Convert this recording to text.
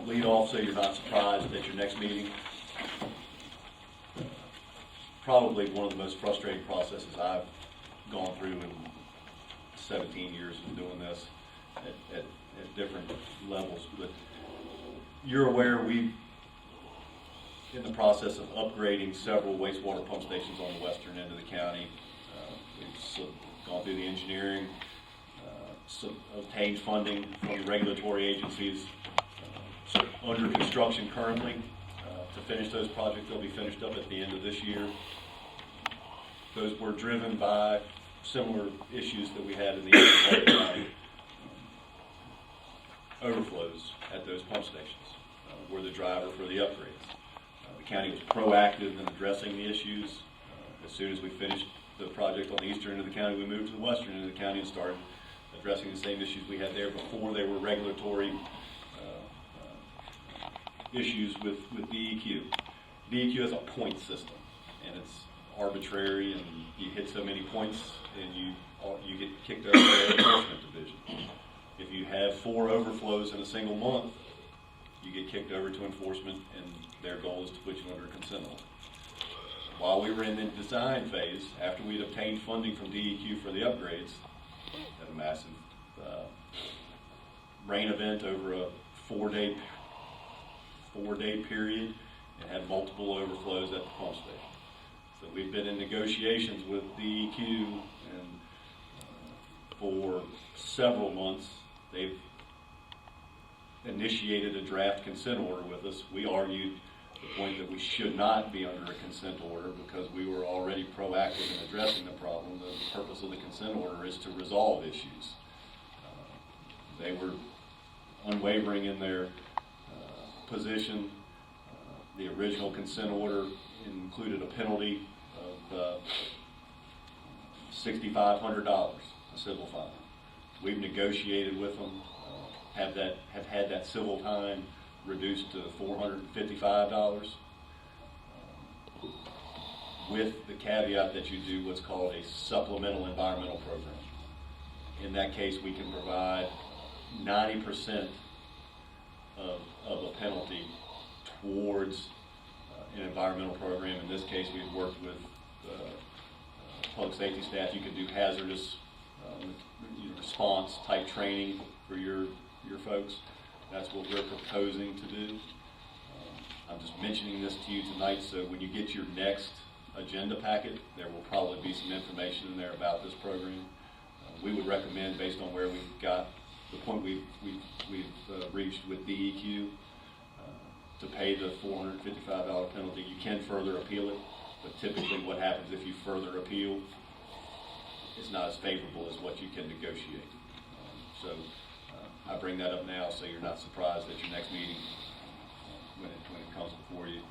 lead off so you're not surprised at your next meeting. Probably one of the most frustrating processes I've gone through in 17 years of doing this at different levels. But you're aware we've in the process of upgrading several wastewater pump stations on the western end of the county. We've gone through the engineering, obtained funding from the regulatory agencies, so under construction currently to finish those projects. They'll be finished up at the end of this year. Those were driven by similar issues that we had in the Alleghany County. Overflows at those pump stations were the driver for the upgrades. The county was proactive in addressing the issues. As soon as we finished the project on the eastern end of the county, we moved to the western end of the county and started addressing the same issues we had there before they were regulatory issues with DEQ. DEQ has a point system, and it's arbitrary, and you hit so many points and you get kicked over to the enforcement division. If you have 4 overflows in a single month, you get kicked over to enforcement, and their goal is to put you under a consent order. While we were in the design phase, after we'd obtained funding from DEQ for the upgrades, had a massive rain event over a 4-day period and had multiple overflows at the pump station. So we've been in negotiations with DEQ, and for several months they've initiated a draft consent order with us. We argued the point that we should not be under a consent order because we were already proactive in addressing the problem. The purpose of the consent order is to resolve issues. They were unwavering in their position. The original consent order included a penalty of $6,500, a civil fine. We've negotiated with them, have had that civil time reduced to $455, with the caveat that you do what's called a supplemental environmental program. In that case, we can provide 90% of a penalty towards an environmental program. In this case, we've worked with public safety staff. You can do hazardous response type training for your folks. That's what we're proposing to do. I'm just mentioning this to you tonight, so when you get your next agenda packet, there will probably be some information in there about this program. We would recommend, based on where we've got, the point we've reached with DEQ, to pay the $455 penalty. You can further appeal it, but typically what happens if you further appeal, it's not as favorable as what you can negotiate. I bring that up now so you're not surprised at your next meeting when it comes before you.